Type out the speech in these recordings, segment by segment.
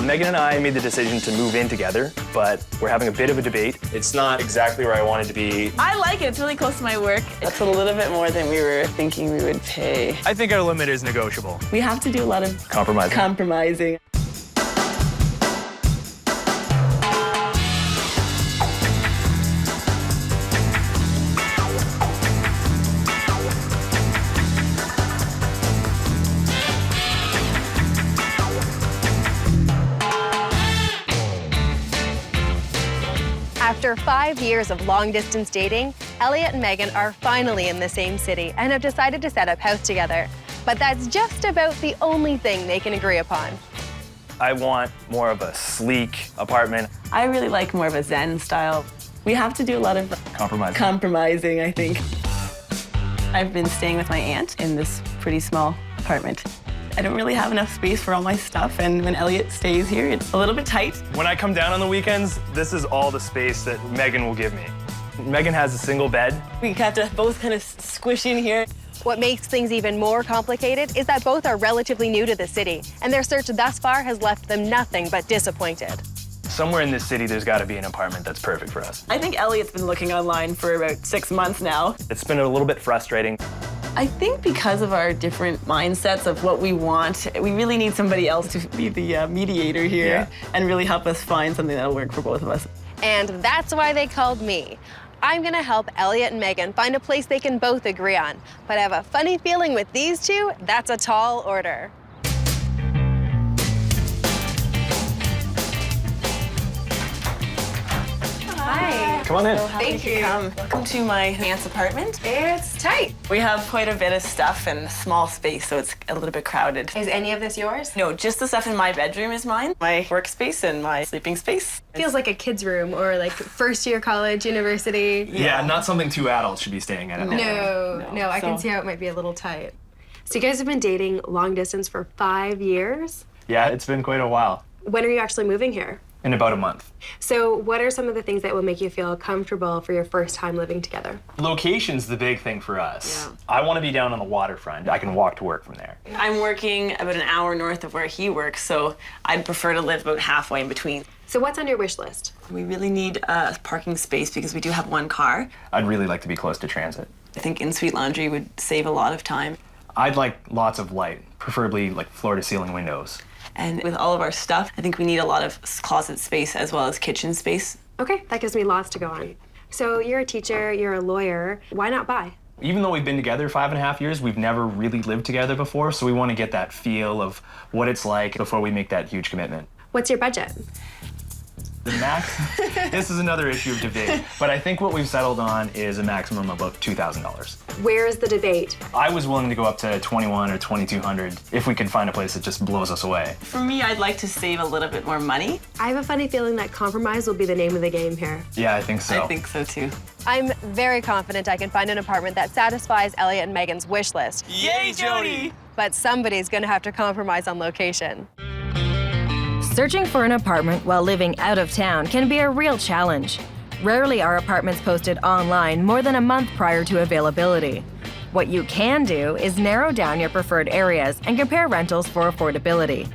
Megan and I made the decision to move in together, but we're having a bit of a debate. It's not exactly where I wanted to be. I like it. It's really close to my work. It's a little bit more than we were thinking we would pay. I think our limit is negotiable. We have to do a lot of compromising. After 5 years of long-distance dating, Elliot and Megan are finally in the same city and have decided to set up house together. But that's just about the only thing they can agree upon. I want more of a sleek apartment. I really like more of a Zen style. We have to do a lot of compromising, I think. I've been staying with my aunt in this pretty small apartment. I don't really have enough space for all my stuff, and when Elliot stays here, it's a little bit tight. When I come down on the weekends, this is all the space that Megan will give me. Megan has a single bed. We have to both kind of squish in here. What makes things even more complicated is that both are relatively new to the city, and their search thus far has left them nothing but disappointed. Somewhere in this city, there's got to be an apartment that's perfect for us. I think Elliot's been looking online for about 6 months now. It's been a little bit frustrating. I think because of our different mindsets of what we want, we really need somebody else to be the mediator here and really help us find something that'll work for both of us. And that's why they called me. I'm gonna help Elliot and Megan find a place they can both agree on. But I have a funny feeling with these two, that's a tall order. Hi. Come on in. Thank you. Welcome to my aunt's apartment. It's tight. We have quite a bit of stuff and a small space, so it's a little bit crowded. Is any of this yours? No, just the stuff in my bedroom is mine. My workspace and my sleeping space. Feels like a kid's room or like first year college, university. Yeah, not something two adults should be staying at. No, I can see how it might be a little tight. So you guys have been dating long distance for 5 years? Yeah, it's been quite a while. When are you actually moving here? In about a month. So what are some of the things that will make you feel comfortable for your first time living together? Location's the big thing for us. Yeah. I want to be down on the waterfront. I can walk to work from there. I'm working about an hour north of where he works, so I'd prefer to live about halfway in between. So what's on your wish list? We really need a parking space because we do have one car. I'd really like to be close to transit. I think in-suite laundry would save a lot of time. I'd like lots of light, preferably like floor-to-ceiling windows. And with all of our stuff, I think we need a lot of closet space as well as kitchen space. Okay, that gives me lots to go on. So you're a teacher, you're a lawyer. Why not buy? Even though we've been together 5.5 years, we've never really lived together before, so we want to get that feel of what it's like before we make that huge commitment. What's your budget? The max, this is another issue of debate, but I think what we've settled on is a maximum of about $2,000. Where's the debate? I was willing to go up to $2,100 or $2,200 if we could find a place that just blows us away. For me, I'd like to save a little bit more money. I have a funny feeling that compromise will be the name of the game here. Yeah, I think so. I think so too. I'm very confident I can find an apartment that satisfies Elliot and Megan's wish list. Yay, Jodi! But somebody's gonna have to compromise on location. Searching for an apartment while living out of town can be a real challenge. Rarely are apartments posted online more than a month prior to availability. What you can do is narrow down your preferred areas and compare rentals for affordability.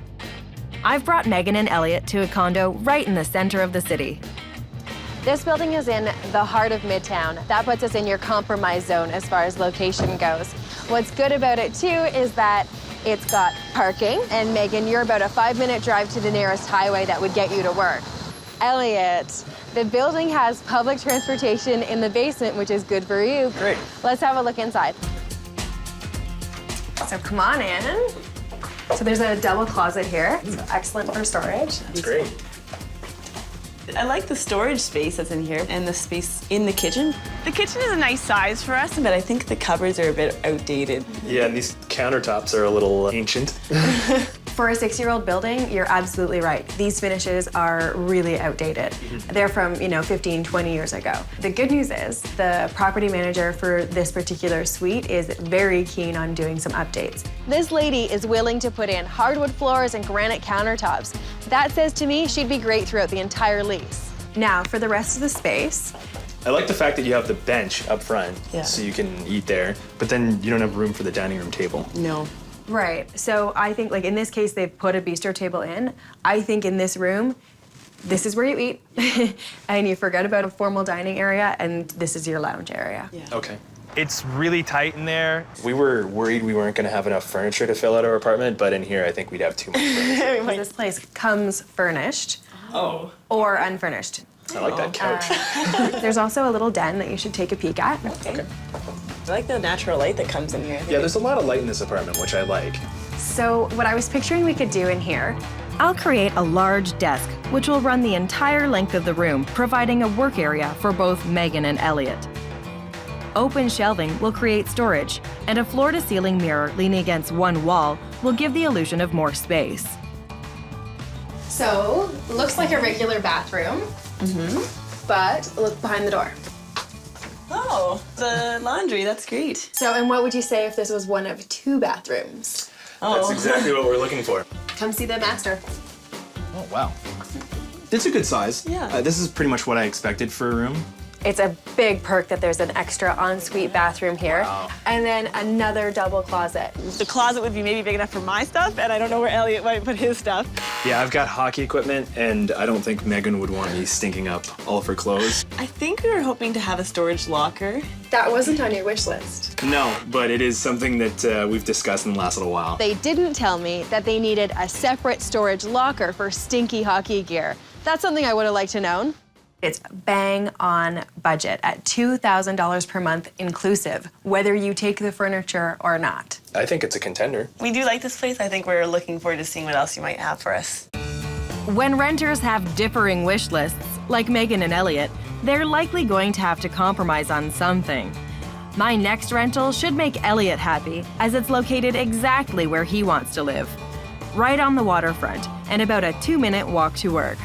I've brought Megan and Elliot to a condo right in the center of the city. This building is in the heart of Midtown. That puts us in your compromise zone as far as location goes. What's good about it too is that it's got parking, and Megan, you're about a 5-minute drive to the nearest highway that would get you to work. Elliot, the building has public transportation in the basement, which is good for you. Great. Let's have a look inside. So come on in. So there's a double closet here. So excellent for storage. That's great. I like the storage space that's in here and the space in the kitchen. The kitchen is a nice size for us, but I think the cupboards are a bit outdated. Yeah, and these countertops are a little ancient. For a 6-year-old building, you're absolutely right. These finishes are really outdated. They're from, 15, 20 years ago. The good news is the property manager for this particular suite is very keen on doing some updates. This lady is willing to put in hardwood floors and granite countertops. That says to me she'd be great throughout the entire lease. Now, for the rest of the space. I like the fact that you have the bench up front, so you can eat there, but then you don't have room for the dining room table. No. Right. So I think, like in this case, they've put a bistro table in. I think in this room, this is where you eat, and you forget about a formal dining area, and this is your lounge area. Yeah. Okay. It's really tight in there. We were worried we weren't going to have enough furniture to fill out our apartment, but in here I think we'd have too much furniture. This place comes furnished or unfurnished. I like that couch. There's also a little den that you should take a peek at. Okay. I like the natural light that comes in here. Yeah, there's a lot of light in this apartment, which I like. So what I was picturing we could do in here, I'll create a large desk, which will run the entire length of the room, providing a work area for both Megan and Elliot. Open shelving will create storage, and a floor-to-ceiling mirror leaning against one wall will give the illusion of more space. so looks like a regular bathroom, but look behind the door. Oh, the laundry, that's great. So, and what would you say if this was one of 2 bathrooms? That's exactly what we're looking for. Come see the master. Oh, wow. It's a good size. Yeah. This is pretty much what I expected for a room. It's a big perk that there's an extra ensuite bathroom here. Wow. And then another double closet. The closet would be maybe big enough for my stuff, and I don't know where Elliot might put his stuff. Yeah, I've got hockey equipment, and I don't think Megan would want me stinking up all of her clothes. I think we were hoping to have a storage locker. That wasn't on your wish list. No, but it is something that we've discussed in the last little while. They didn't tell me that they needed a separate storage locker for stinky hockey gear. That's something I would have liked to know. It's bang on budget at $2,000 per month inclusive, whether you take the furniture or not. I think it's a contender. We do like this place. I think we're looking forward to seeing what else you might have for us. When renters have differing wish lists, like Megan and Elliot, they're likely going to have to compromise on something. My next rental should make Elliot happy, as it's located exactly where he wants to live, right on the waterfront, and about a 2-minute walk to work.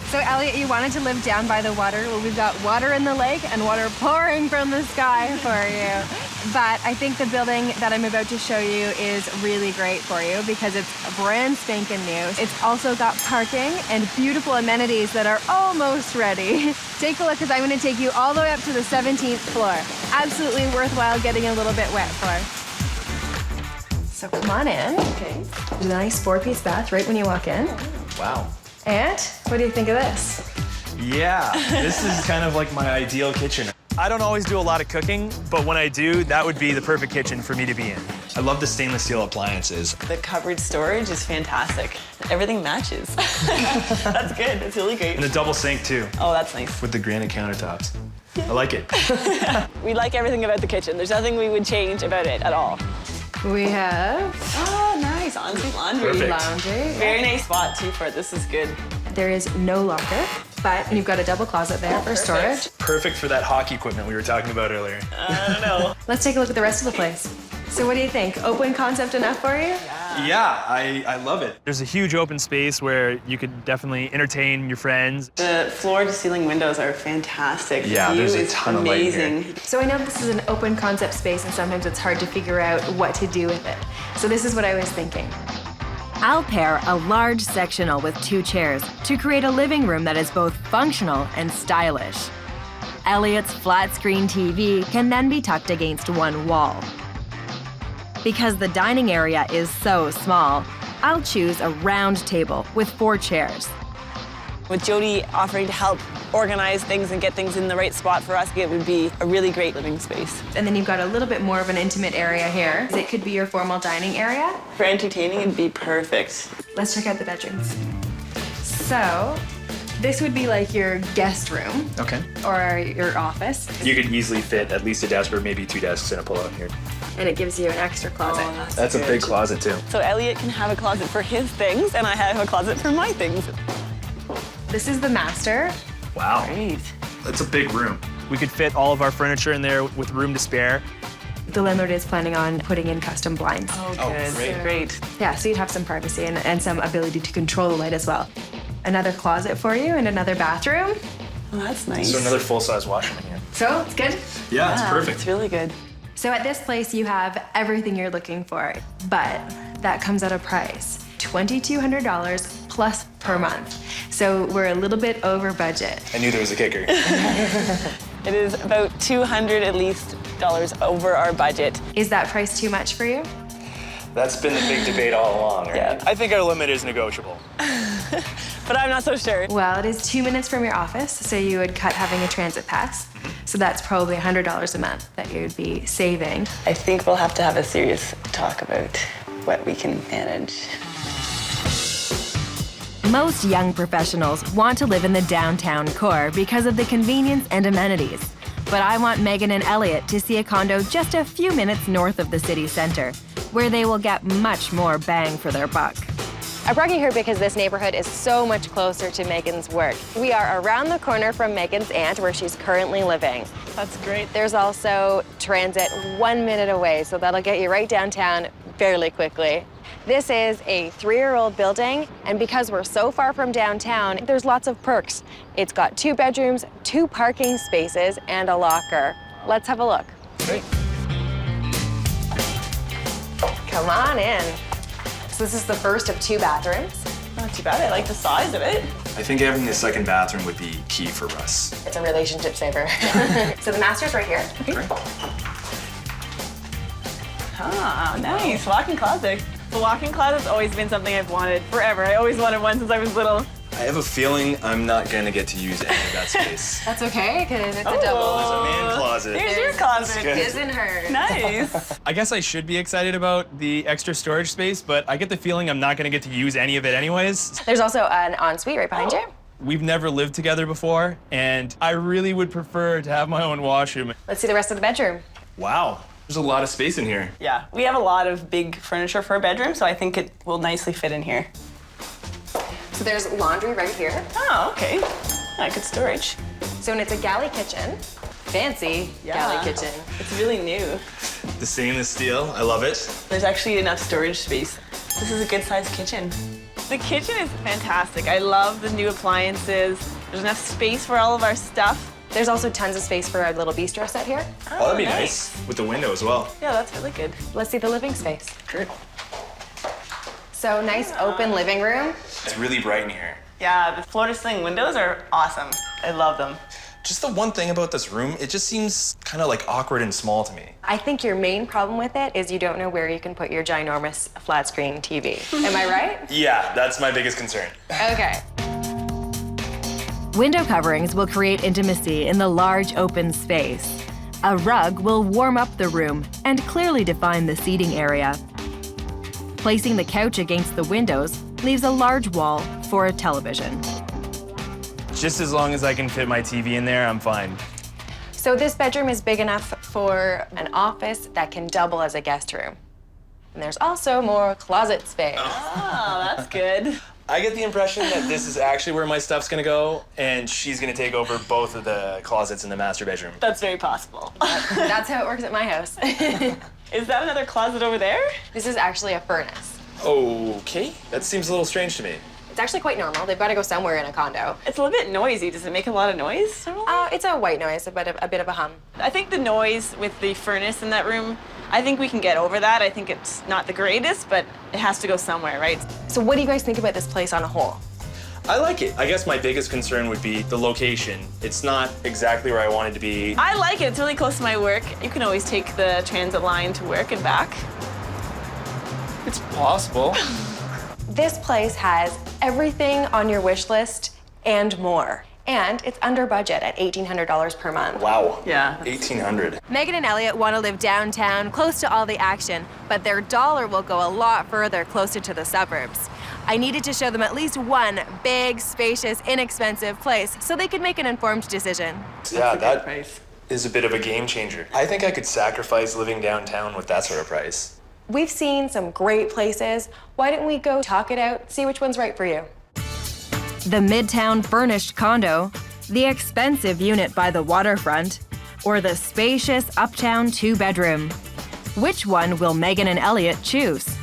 So Elliot, you wanted to live down by the water. Well, we've got water in the lake and water pouring from the sky for you. But I think the building that I'm about to show you is really great for you because it's brand spanking new. It's also got parking and beautiful amenities that are almost ready. Take a look because I'm going to take you all the way up to the 17th floor. Absolutely worthwhile getting a little bit wet for. So come on in. Okay. There's a nice 4-piece bath right when you walk in. Wow. And what do you think of this? Yeah. This is kind of like my ideal kitchen. I don't always do a lot of cooking, but when I do, that would be the perfect kitchen for me to be in. I love the stainless steel appliances. The cupboard storage is fantastic. Everything matches. That's good. That's really great. And a double sink, too, Oh, that's nice. with the granite countertops. I like it. We like everything about the kitchen. There's nothing we would change about it at all. We have Oh, nice. Ensuite laundry. Perfect. laundry. Very nice spot, too, for it. This is good. There is no locker, but you've got a double closet there for storage. Perfect for that hockey equipment we were talking about earlier. I don't know. Let's take a look at the rest of the place. So what do you think? Open concept enough for you? Yeah, I love it. There's a huge open space where you could definitely entertain your friends. The floor-to-ceiling windows are fantastic. Yeah, the view there's a is ton of light here. amazing. So I know this is an open concept space and sometimes it's hard to figure out what to do with it. So this is what I was thinking. I'll pair a large sectional with 2 chairs to create a living room that is both functional and stylish. Elliot's flat-screen TV can then be tucked against one wall. Because the dining area is so small, I'll choose a round table with 4 chairs. With Jodi offering to help organize things and get things in the right spot for us, it would be a really great living space. And then you've got a little bit more of an intimate area here. It could be your formal dining area. For entertaining, it'd be perfect. Let's check out the bedrooms. So this would be like your guest room Okay. or your office. You could easily fit at least a desk or maybe 2 desks in a pull-out here. And it gives you an extra closet. That's a big closet, too. So Elliot can have a closet for his things, and I have a closet for my things. This is the master. Wow. Great. That's a big room. We could fit all of our furniture in there with room to spare. The landlord is planning on putting in custom blinds. Oh, Oh, good. great. Great. Yeah, so you'd have some privacy and some ability to control the light as well. Another closet for you and another bathroom. Oh, that's nice. So another full-size washroom here. So it's good. Yeah, it's Wow, perfect. It's really good. So at this place, you have everything you're looking for, but that comes at a price. $2,200 plus per month. So we're a little bit over budget. I knew there was a kicker. It is about $200 at least over our budget. Is that price too much for you? That's been the big debate all along, right? Yeah. I think our limit is negotiable. But I'm not so sure. Well, it is 2 minutes from your office, so you would cut having a transit pass. So that's probably $100 a month that you would be saving. I think we'll have to have a serious talk about what we can manage. Most young professionals want to live in the downtown core because of the convenience and amenities. But I want Megan and Elliot to see a condo just a few minutes north of the city center, where they will get much more bang for their buck. I brought you here because this neighborhood is so much closer to Megan's work. We are around the corner from Megan's aunt, where she's currently living. That's great. There's also transit 1 minute away, so that'll get you right downtown fairly quickly. This is a 3-year-old building, and because we're so far from downtown, there's lots of perks. It's got 2 bedrooms, 2 parking spaces, and a locker. Let's have a look. Great. Come on in. So this is the first of 2 bathrooms. Not too bad. I like the size of it. I think having the second bathroom would be key for us. It's a relationship saver. So the master's right here. Okay. Ah, nice. Walk-in closet. The walk-in closet's always been something I've wanted forever. I always wanted one since I was little. I have a feeling I'm not gonna get to use any of that space. That's okay, because it's a There's a double. man closet. There's your closet. His and hers. Nice. I guess I should be excited about the extra storage space, but I get the feeling I'm not gonna get to use any of it anyways. There's also an ensuite right behind you. We've never lived together before, and I really would prefer to have my own washroom. Let's see the rest of the bedroom. Wow, there's a lot of space in here. Yeah, we have a lot of big furniture for a bedroom, so I think it will nicely fit in here. So there's laundry right here. Oh, okay. Yeah, good storage. So and it's a galley kitchen. Fancy galley kitchen. It's really new. The stainless steel, I love it. There's actually enough storage space. This is a good-sized kitchen. The kitchen is fantastic. I love the new appliances. There's enough space for all of our stuff. There's also tons of space for a little bistro set here. Oh, that'd be nice. With the window as well. Yeah, that's really good. Let's see the living space. Great. So nice open living room. It's really bright in here. Yeah, the floor-to-ceiling windows are awesome. I love them. Just the one thing about this room, it just seems kind of like awkward and small to me. I think your main problem with it is you don't know where you can put your ginormous flat screen TV. Am I right? Yeah, that's my biggest concern. Okay. Window coverings will create intimacy in the large open space. A rug will warm up the room and clearly define the seating area. Placing the couch against the windows leaves a large wall for a television. Just as long as I can fit my TV in there, I'm fine. So this bedroom is big enough for an office that can double as a guest room. And there's also more closet space. Oh, that's good. I get the impression that this is actually where my stuff's gonna go, and she's gonna take over both of the closets in the master bedroom. That's very possible. That's how it works at my house. Is that another closet over there? This is actually a furnace. Okay, that seems a little strange to me. It's actually quite normal. They've got to go somewhere in a condo. It's a little bit noisy. Does it make a lot of noise? It's a white noise, a bit of a hum. I think the noise with the furnace in that room, I think we can get over that. I think it's not the greatest, but it has to go somewhere, right? So what do you guys think about this place on a whole? I like it. I guess my biggest concern would be the location. It's not exactly where I want it to be. I like it. It's really close to my work. You can always take the transit line to work and back. It's possible. This place has everything on your wish list and more. And it's under budget at $1,800 per month. Wow. Yeah. 1,800. Megan and Elliot want to live downtown, close to all the action, but their dollar will go a lot further closer to the suburbs. I needed to show them at least one big, spacious, inexpensive place so they could make an informed decision. Yeah, that Price. is a bit of a game changer. I think I could sacrifice living downtown with that sort of price. We've seen some great places. Why don't we go talk it out, see which one's right for you? The Midtown furnished condo, the expensive unit by the waterfront, or the spacious Uptown 2-bedroom. Which one will Megan and Elliot choose?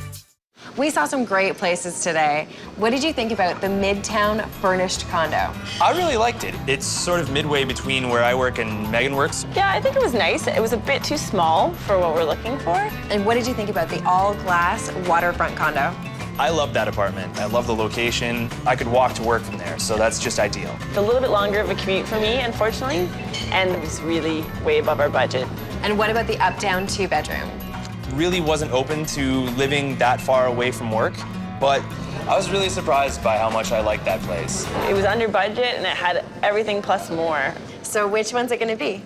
We saw some great places today. What did you think about the Midtown furnished condo? I really liked it. It's sort of midway between where I work and Megan works. Yeah, I think it was nice. It was a bit too small for what we're looking for. And what did you think about the all-glass waterfront condo? I love that apartment. I love the location. I could walk to work from there, so that's just ideal. It's a little bit longer of a commute for me, unfortunately, and it was really way above our budget. And what about the Uptown 2-bedroom? really wasn't open to living that far away from work, but I was really surprised by how much I liked that place. It was under budget and it had everything plus more. So which one's it gonna be?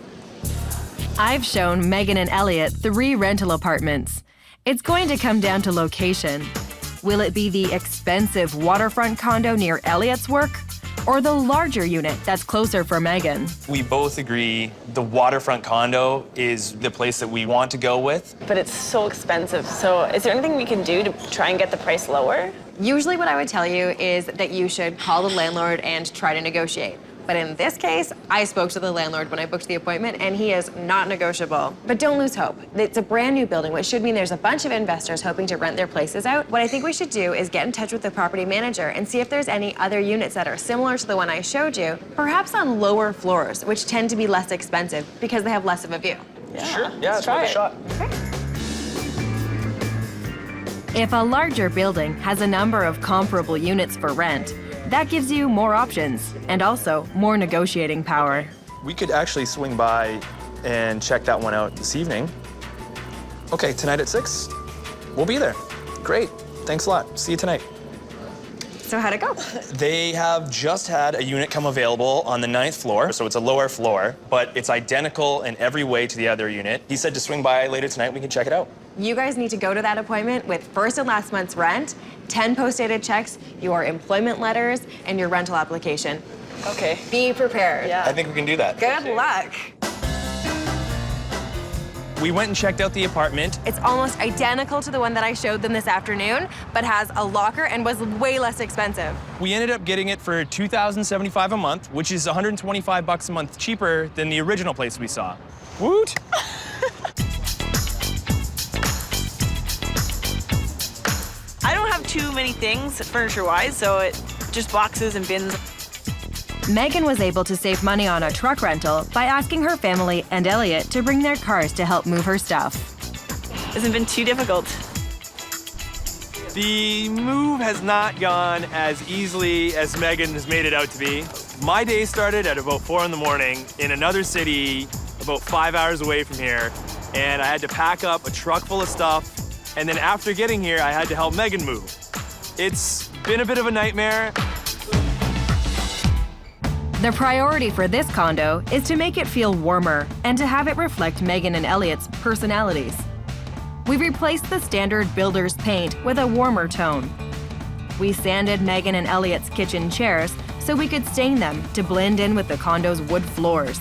I've shown Megan and Elliot 3 rental apartments. It's going to come down to location. Will it be the expensive waterfront condo near Elliot's work, or the larger unit that's closer for Megan? We both agree the waterfront condo is the place that we want to go with. But it's so expensive. So is there anything we can do to try and get the price lower? Usually what I would tell you is that you should call the landlord and try to negotiate. But in this case, I spoke to the landlord when I booked the appointment, and he is not negotiable. But don't lose hope. It's a brand new building, which should mean there's a bunch of investors hoping to rent their places out. What I think we should do is get in touch with the property manager and see if there's any other units that are similar to the one I showed you, perhaps on lower floors, which tend to be less expensive because they have less of a view. Sure, yeah, it's worth a shot. If a larger building has a number of comparable units for rent, that gives you more options and also more negotiating power. We could actually swing by and check that one out this evening. Okay, tonight at 6? We'll be there. Great, thanks a lot. See you tonight. So how'd it go? They have just had a unit come available on the 9th floor, so it's a lower floor, but it's identical in every way to the other unit. He said to swing by later tonight, we can check it out. You guys need to go to that appointment with first and last month's rent, 10 post-dated checks, your employment letters, and your rental application. Okay. Be prepared. Yeah. I think we can do that. Good luck. We went and checked out the apartment. It's almost identical to the one that I showed them this afternoon, but has a locker and was way less expensive. We ended up getting it for $2,075 a month, which is $125 a month cheaper than the original place we saw. Woot! I don't have too many things furniture-wise, so it just boxes and bins. Megan was able to save money on a truck rental by asking her family and Elliot to bring their cars to help move her stuff. Hasn't been too difficult. The move has not gone as easily as Megan has made it out to be. My day started at about 4 in the morning in another city about 5 hours away from here, and I had to pack up a truck full of stuff, and then after getting here, I had to help Megan move. It's been a bit of a nightmare. The priority for this condo is to make it feel warmer and to have it reflect Megan and Elliot's personalities. We replaced the standard builder's paint with a warmer tone. We sanded Megan and Elliot's kitchen chairs so we could stain them to blend in with the condo's wood floors.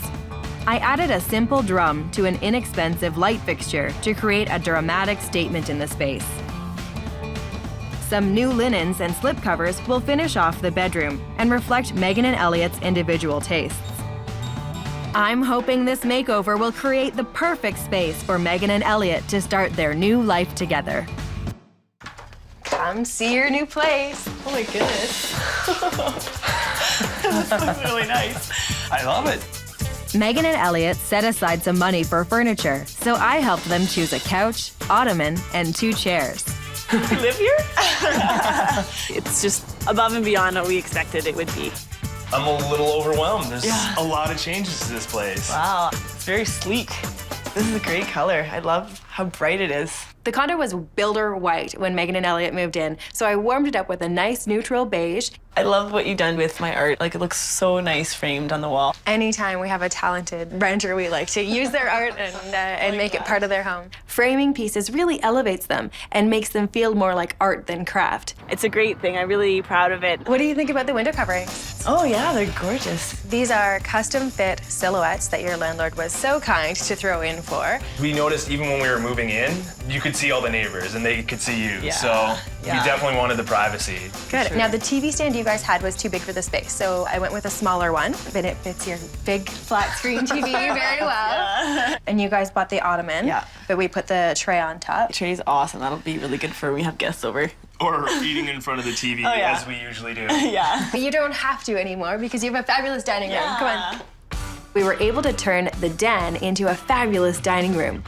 I added a simple drum to an inexpensive light fixture to create a dramatic statement in the space. Some new linens and slipcovers will finish off the bedroom and reflect Megan and Elliot's individual tastes. I'm hoping this makeover will create the perfect space for Megan and Elliot to start their new life together. Come see your new place. Oh my goodness. This looks really nice. I love it. Megan and Elliot set aside some money for furniture, so I helped them choose a couch, ottoman, and 2 chairs. You live here? It's just above and beyond what we expected it would be. I'm a little overwhelmed. There's a lot of changes to this place. Wow, it's very sleek. This is a great color. I love how bright it is. The condo was builder white when Megan and Elliot moved in, so I warmed it up with a nice neutral beige. I love what you've done with my art. Like, it looks so nice framed on the wall. Anytime we have a talented renter, we like to use their art and make it part of their home. Framing pieces really elevates them and makes them feel more like art than craft. It's a great thing. I'm really proud of it. What do you think about the window coverings? Oh yeah, they're gorgeous. These are custom fit silhouettes that your landlord was so kind to throw in for. We noticed even when we were moving in, you could see all the neighbors and they could see you. Yeah. So we definitely wanted the privacy. Good. Sure. Now the TV stand you guys had was too big for the space, so I went with a smaller one, but it fits your big flat screen TV very well. And you guys bought the ottoman, but we put the tray on top. The tray's awesome. That'll be really good for when we have guests over. Or eating in front of the TV as we usually do. Yeah. But you don't have to anymore because you have a fabulous dining room. Come on. We were able to turn the den into a fabulous dining room.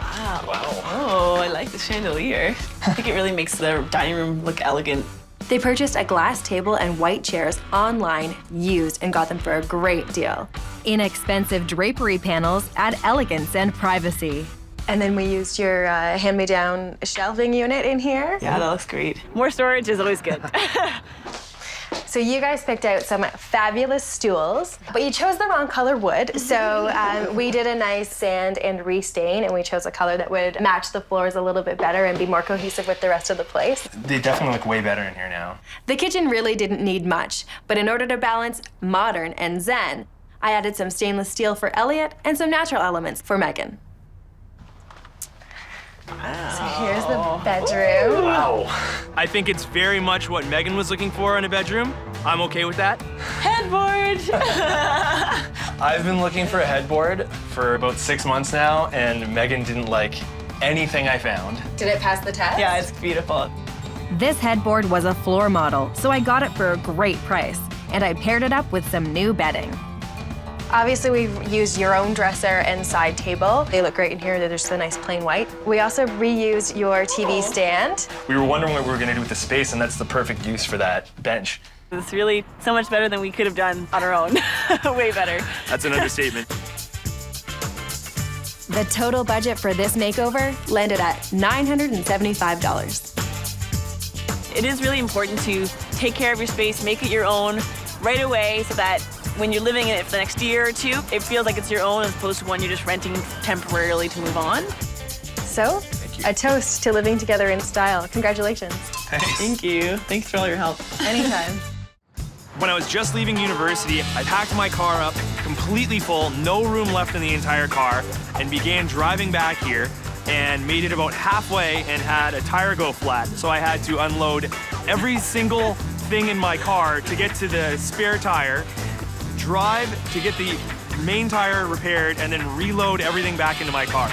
Wow. Oh, I like the chandelier. I think it really makes the dining room look elegant. They purchased a glass table and white chairs online, used, and got them for a great deal. Inexpensive drapery panels add elegance and privacy. And then we used your hand-me-down shelving unit in here. Yeah, that looks great. More storage is always good. So you guys picked out some fabulous stools, but you chose the wrong color wood. So we did a nice sand and restain, and we chose a color that would match the floors a little bit better and be more cohesive with the rest of the place. They definitely look way better in here now. The kitchen really didn't need much, but in order to balance modern and zen, I added some stainless steel for Elliot and some natural elements for Megan. Wow. So here's the bedroom. Wow. I think it's very much what Megan was looking for in a bedroom. I'm okay with that. Headboard! I've been looking for a headboard for about 6 months now, and Megan didn't like anything I found. Did it pass the test? Yeah, it's beautiful. This headboard was a floor model, so I got it for a great price, and I paired it up with some new bedding. Obviously, we've used your own dresser and side table. They look great in here. They're just a nice plain white. We also reused your TV stand. We were wondering what we were going to do with the space, and that's the perfect use for that bench. It's really so much better than we could have done on our own. Way better. That's an understatement. The total budget for this makeover landed at $975. It is really important to take care of your space, make it your own right away so that when you're living in it for the next year or two, it feels like it's your own as opposed to one you're just renting temporarily to move on. So, a toast to living together in style. Congratulations. Thanks. Thank you. Thanks for all your help. Anytime. When I was just leaving university, I packed my car up completely full, no room left in the entire car, and began driving back here and made it about halfway and had a tire go flat. So I had to unload every single thing in my car to get to the spare tire, drive to get the main tire repaired, and then reload everything back into my car.